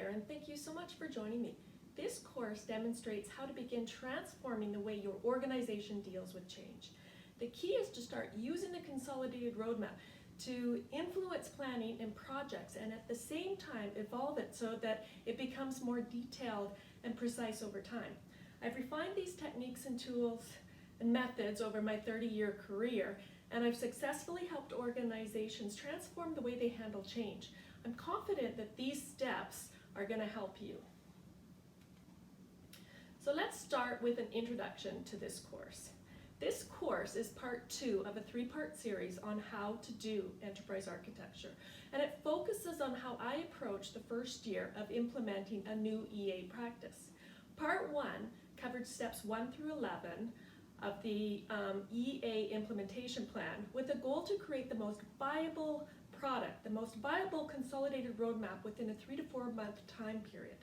there, and thank you so much for joining me. This course demonstrates how to begin transforming the way your organization deals with change. The key is to start using the consolidated roadmap to influence planning and projects, and at the same time evolve it so that it becomes more detailed and precise over time. I've refined these techniques and tools and methods over my 30-year career, and I've successfully helped organizations transform the way they handle change. I'm confident that these steps are going to help you. So let's start with an introduction to this course. This course is part 2 of a 3-part series on how to do enterprise architecture, and it focuses on how I approach the first year of implementing a new EA practice. Part 1 covered steps 1 through 11 of the EA implementation plan, with a goal to create the most viable product, the most viable consolidated roadmap within a 3 to 4 month time period.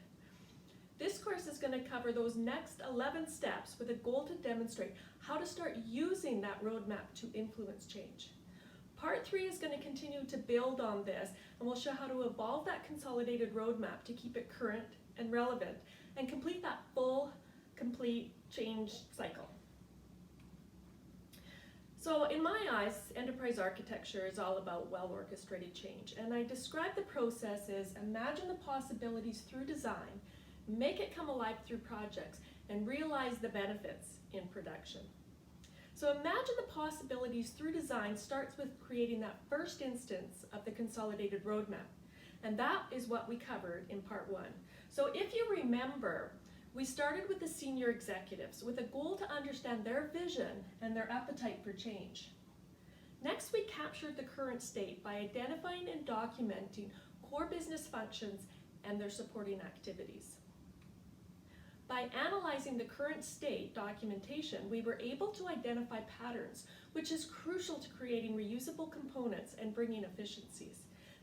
This course is going to cover those next 11 steps with a goal to demonstrate how to start using that roadmap to influence change. Part 3 is going to continue to build on this, and we'll show how to evolve that consolidated roadmap to keep it current and relevant and complete that full, complete change cycle. So in my eyes, enterprise architecture is all about well-orchestrated change, and I describe the process as imagine the possibilities through design, make it come alive through projects, and realize the benefits in production. So imagine the possibilities through design starts with creating that first instance of the consolidated roadmap, and that is what we covered in part 1. So if you remember, we started with the senior executives with a goal to understand their vision and their appetite for change. Next, we captured the current state by identifying and documenting core business functions and their supporting activities. By analyzing the current state documentation, we were able to identify patterns, which is crucial to creating reusable components and bringing efficiencies.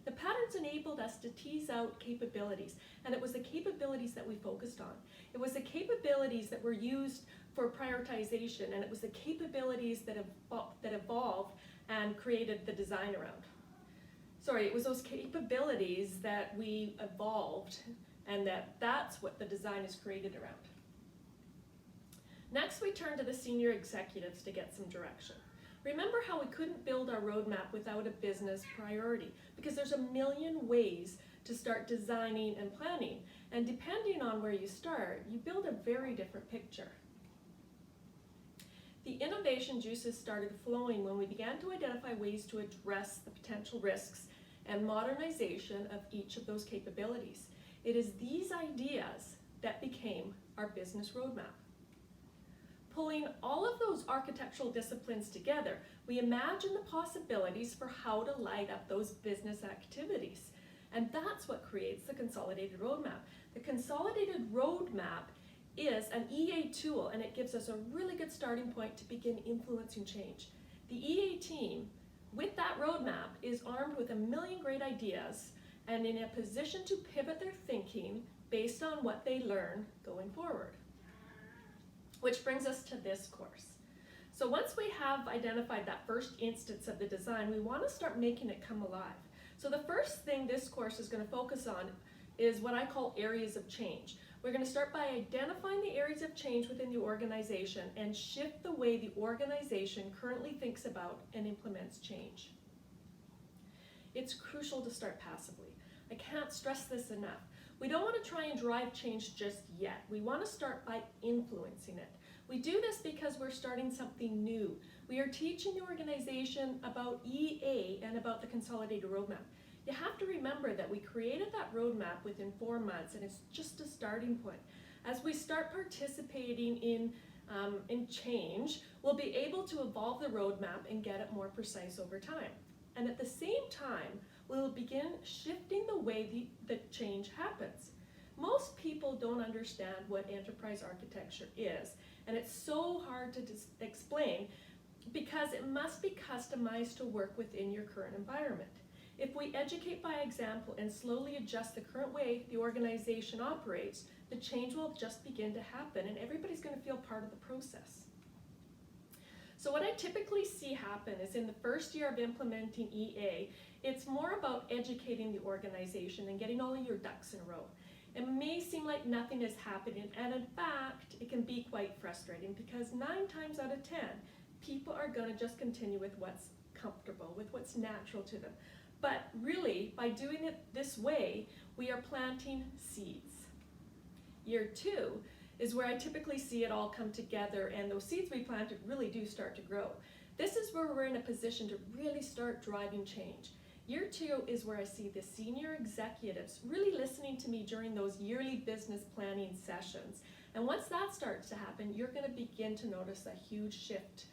The patterns enabled us to tease out capabilities, and it was the capabilities that we focused on. It was the capabilities that were used for prioritization, and it was the capabilities that evolved and created the design around. Sorry, it was those capabilities that we evolved, and that's what the design is created around. Next, we turn to the senior executives to get some direction. Remember how we couldn't build our roadmap without a business priority, because there's a million ways to start designing and planning, and depending on where you start, you build a very different picture. The innovation juices started flowing when we began to identify ways to address the potential risks and modernization of each of those capabilities. It is these ideas that became our business roadmap. Pulling all of those architectural disciplines together, we imagine the possibilities for how to light up those business activities. And that's what creates the consolidated roadmap. The consolidated roadmap is an EA tool, and it gives us a really good starting point to begin influencing change. The EA team, with that roadmap, is armed with a million great ideas and in a position to pivot their thinking based on what they learn going forward. Which brings us to this course. So once we have identified that first instance of the design, we want to start making it come alive. So the first thing this course is going to focus on is what I call areas of change. We're going to start by identifying the areas of change within the organization and shift the way the organization currently thinks about and implements change. It's crucial to start passively. I can't stress this enough. We don't want to try and drive change just yet. We want to start by influencing it. We do this because we're starting something new. We are teaching the organization about EA and about the consolidated roadmap. You have to remember that we created that roadmap within 4 months, and it's just a starting point. As we start participating in change, we'll be able to evolve the roadmap and get it more precise over time. And at the same time, we'll begin shifting the way the change happens. Most people don't understand what enterprise architecture is, and it's so hard to explain because it must be customized to work within your current environment. If we educate by example and slowly adjust the current way the organization operates, the change will just begin to happen, and everybody's going to feel part of the process. So what I typically see happen is in the first year of implementing EA, it's more about educating the organization and getting all of your ducks in a row. It may seem like nothing is happening, and in fact, it can be quite frustrating because 9 times out of 10, people are going to just continue with what's comfortable, with what's natural to them. But really, by doing it this way, we are planting seeds. Year 2 is where I typically see it all come together, and those seeds we planted really do start to grow. This is where we're in a position to really start driving change. Year 2 is where I see the senior executives really listening to me during those yearly business planning sessions. And once that starts to happen, you're going to begin to notice a huge shift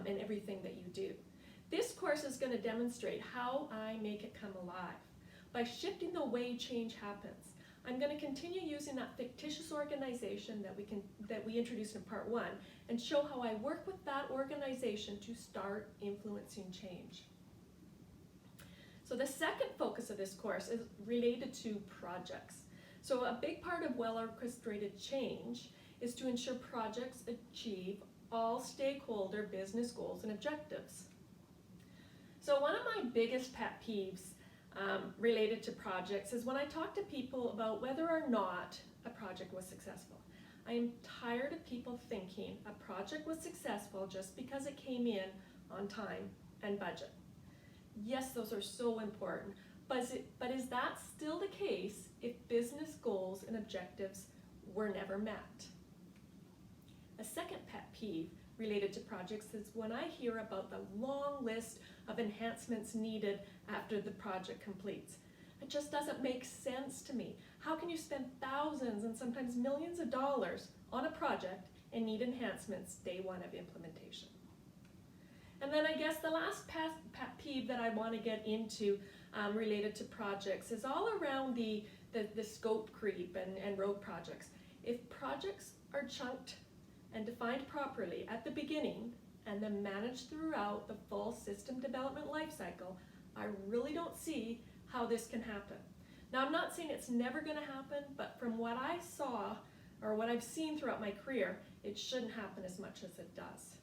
in everything that you do. This course is going to demonstrate how I make it come alive. By shifting the way change happens, I'm going to continue using that fictitious organization that we introduced in part 1 and show how I work with that organization to start influencing change. So the second focus of this course is related to projects. So a big part of well-orchestrated change is to ensure projects achieve all stakeholder business goals and objectives. So one of my biggest pet peeves related to projects is when I talk to people about whether or not a project was successful. I am tired of people thinking a project was successful just because it came in on time and budget. Yes, those are so important, but is that still the case if business goals and objectives were never met? A second pet peeve related to projects is when I hear about the long list of enhancements needed after the project completes. It just doesn't make sense to me. How can you spend thousands and sometimes millions of dollars on a project and need enhancements day 1 of implementation? And then I guess the last pet peeve that I want to get into related to projects is all around the scope creep and road projects. If projects are chunked and defined properly at the beginning and then managed throughout the full system development lifecycle, I really don't see how this can happen. Now, I'm not saying it's never going to happen, but from what I saw or what I've seen throughout my career, it shouldn't happen as much as it does.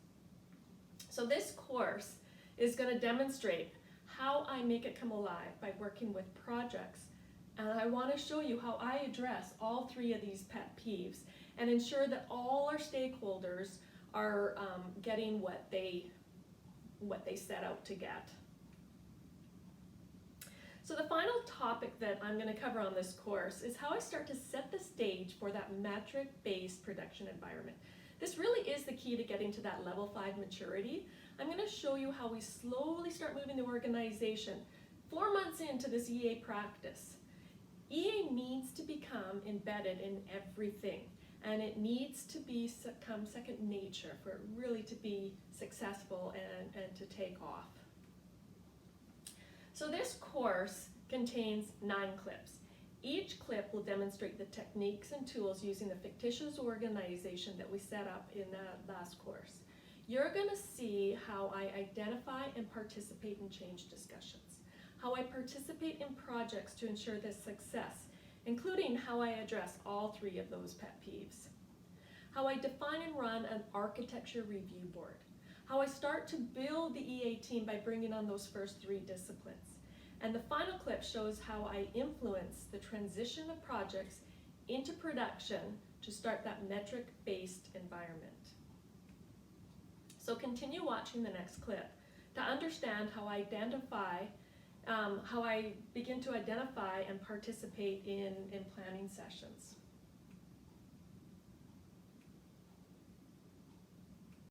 So this course is going to demonstrate how I make it come alive by working with projects, and I want to show you how I address all 3 of these pet peeves and ensure that all our stakeholders are getting what they set out to get. So the final topic that I'm going to cover on this course is how I start to set the stage for that metric-based production environment. This really is the key to getting to that level 5 maturity. I'm going to show you how we slowly start moving the organization 4 months into this EA practice. EA needs to become embedded in everything, and it needs to become second nature for it really to be successful and to take off. So this course contains 9 clips. Each clip will demonstrate the techniques and tools using the fictitious organization that we set up in that last course. You're going to see how I identify and participate in change discussions, how I participate in projects to ensure their success, including how I address all 3 of those pet peeves, how I define and run an architecture review board, how I start to build the EA team by bringing on those first 3 disciplines. And the final clip shows how I influence the transition of projects into production to start that metric-based environment. So continue watching the next clip to understand how I begin to identify and participate in planning sessions.